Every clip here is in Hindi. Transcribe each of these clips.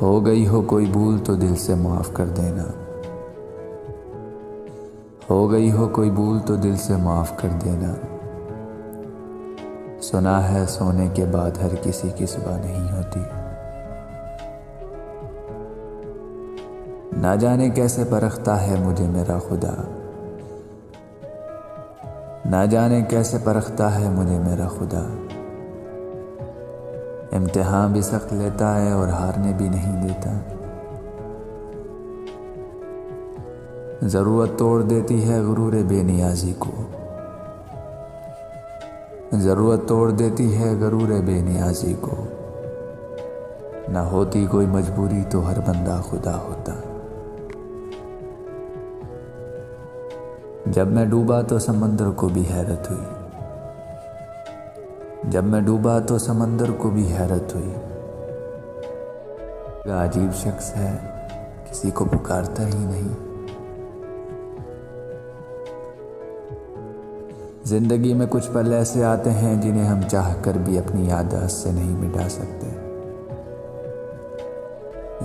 हो गई हो कोई भूल तो दिल से माफ़ कर देना। हो गई हो कोई भूल तो दिल से माफ़ कर देना। सुना है सोने के बाद हर किसी की सुबह नहीं होती। ना जाने कैसे परखता है मुझे मेरा खुदा। ना जाने कैसे परखता है मुझे मेरा खुदा। इम्तिहान भी सख्त लेता है और हारने भी नहीं देता। ज़रूरत तोड़ देती है गुरूर बेनियाजी को। ज़रूरत तोड़ देती है गरूर बेनियाजी को। न होती कोई मजबूरी तो हर बंदा खुदा होता। जब मैं डूबा तो समंदर को भी हैरत हुई। जब मैं डूबा तो समंदर को भी हैरत हुई। अजीब शख्स है, किसी को पुकारता ही नहीं। जिंदगी में कुछ पल ऐसे आते हैं जिन्हें हम चाह कर भी अपनी याददाश्त से नहीं मिटा सकते।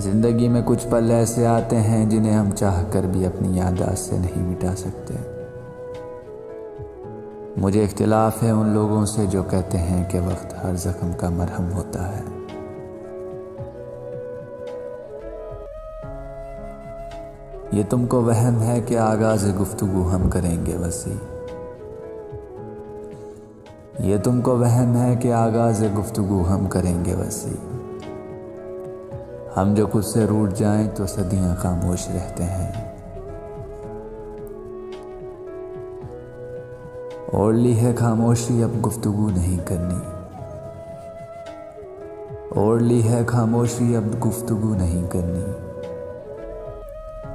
जिंदगी में कुछ पल ऐसे आते हैं जिन्हें हम चाह कर भी अपनी याददाश्त से नहीं मिटा सकते। मुझे इख्तिलाफ है उन लोगों से जो कहते हैं कि वक्त हर जख्म का मरहम होता है। ये तुमको वहम है कि आगाज़ गुफ्तगू हम करेंगे वसी। ये तुमको वहम है कि आगाज़ गुफ्तगू हम करेंगे वसी। हम जो खुद से रूठ जाएं तो सदियां खामोश रहते हैं। ओढ़ ली है खामोशी अब गुफ्तगू नहीं करनी। ओढ़ ली है खामोशी अब गुफ्तगू नहीं करनी।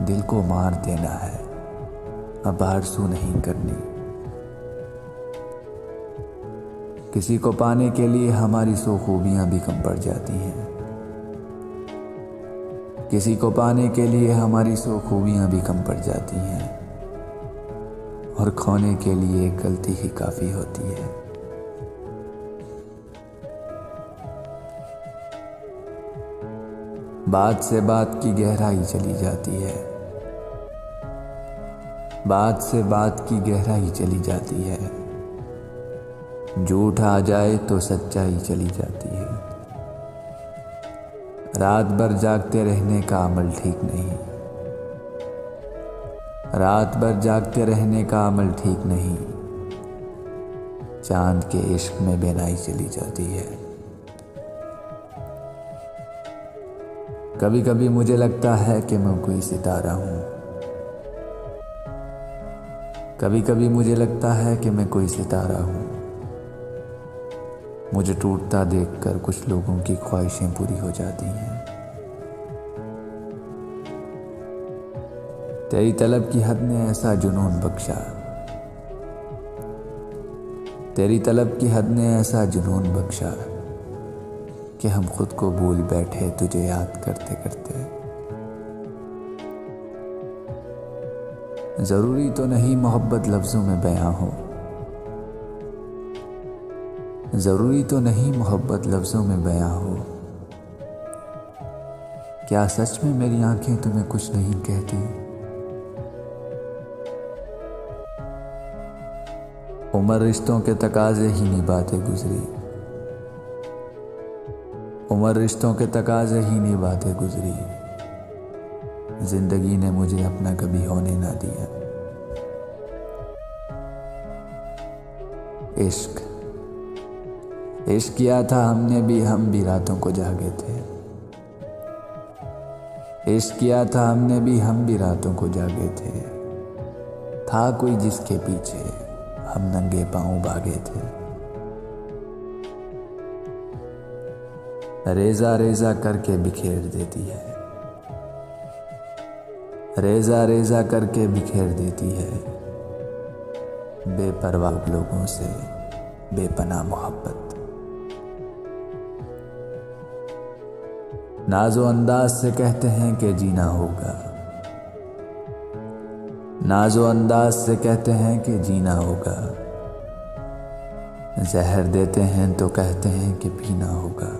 दिल को मार देना है अब आरज़ू नहीं करनी। किसी को पाने के लिए हमारी 100 खूबियां भी कम पड़ जाती हैं। किसी को पाने के लिए हमारी 100 खूबियां भी कम पड़ जाती हैं। और खोने के लिए एक गलती ही काफ़ी होती है। बात से बात की गहराई चली जाती है। बात से बात की गहराई चली जाती है। झूठ आ जाए तो सच्चाई चली जाती है। रात भर जागते रहने का अमल ठीक नहीं। रात भर जागते रहने का अमल ठीक नहीं। चांद के इश्क में बेनाई चली जाती है। कभी कभी मुझे लगता है कि मैं कोई सितारा हूँ। कभी कभी मुझे लगता है कि मैं कोई सितारा हूँ। मुझे टूटता देखकर कुछ लोगों की ख्वाहिशें पूरी हो जाती हैं। तेरी तलब की हद ने ऐसा जुनून बख्शा। तेरी तलब की हद ने ऐसा जुनून बख्शा कि हम खुद को भूल बैठे तुझे याद करते करते। ज़रूरी तो नहीं मोहब्बत लफ्ज़ों में बयां हो। ज़रूरी तो नहीं मोहब्बत लफ्ज़ों में बयां हो। क्या सच में मेरी आंखें तुम्हें कुछ नहीं कहती? उम्र रिश्तों के तकाजे ही निभाते गुजरी। उम्र रिश्तों के तकाजे ही निभाते गुजरी। जिंदगी ने मुझे अपना कभी होने ना दिया। इश्क इश्क किया था हमने भी, हम भी रातों को जागे थे। इश्क किया था हमने भी, हम भी रातों को जागे थे। था कोई जिसके पीछे हम नंगे पांव भागे थे। रेजा रेजा करके बिखेर देती है। रेजा रेजा करके बिखेर देती है। बेपरवाह लोगों से बेपनाह मोहब्बत। नाजो अंदाज से कहते हैं कि जीना होगा। नाजो अंदाज से कहते हैं कि जीना होगा। जहर देते हैं तो कहते हैं कि पीना होगा।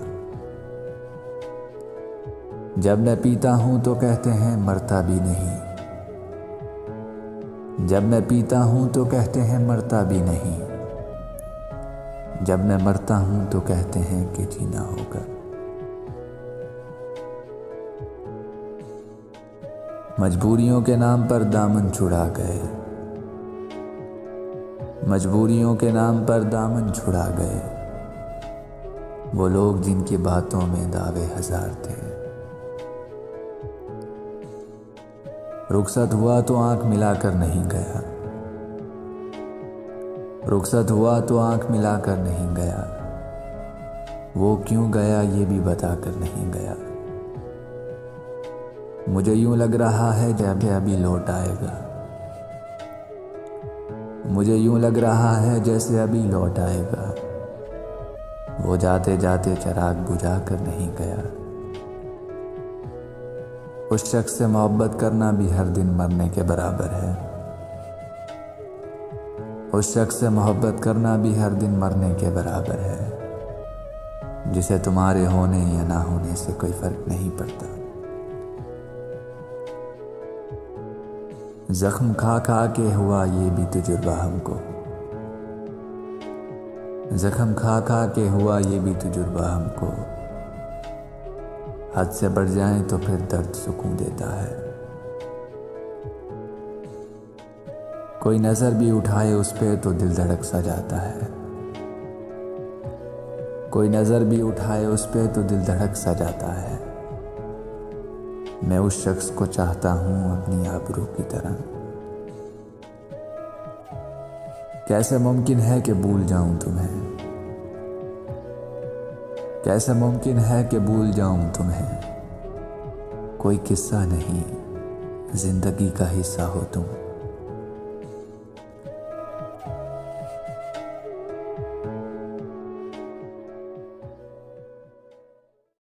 जब मैं पीता हूँ तो कहते हैं मरता भी नहीं, जब मैं पीता हूँ तो कहते हैं मरता भी नहीं, जब मैं मरता हूँ तो कहते हैं कि जीना होगा। मजबूरियों के नाम पर दामन छुड़ा गए, मजबूरियों के नाम पर दामन छुड़ा गए, वो लोग जिनकी बातों में दावे हजार थे। रुखसत हुआ तो आंख मिलाकर नहीं गया, रुखसत हुआ तो आंख मिलाकर नहीं गया, वो क्यों गया ये भी बताकर नहीं गया। मुझे यूं लग रहा है जैसे अभी लौट आएगा, मुझे यूं लग रहा है जैसे अभी लौट आएगा, वो जाते जाते चिराग बुझा कर नहीं गया। उस शख्स से मोहब्बत करना भी हर दिन मरने के बराबर है, उस शख्स से मोहब्बत करना भी हर दिन मरने के बराबर है, जिसे तुम्हारे होने या ना होने से कोई फर्क नहीं पड़ता। जख्म खा खा के हुआ ये भी तजुर्बा हमको, जख्म खा खा के हुआ ये भी तजुर्बा हमको, हद से बढ़ जाए तो फिर दर्द सुकून देता है। कोई नजर भी उठाए उस पे तो दिल धड़क सा जाता है, कोई नजर भी उठाए उस पे तो दिल धड़क सा जाता है। मैं उस शख्स को चाहता हूं अपनी आबरू की तरह। कैसे मुमकिन है कि भूल जाऊं तुम्हें, कैसे मुमकिन है कि भूल जाऊं तुम्हें, कोई किस्सा नहीं जिंदगी का हिस्सा हो तुम।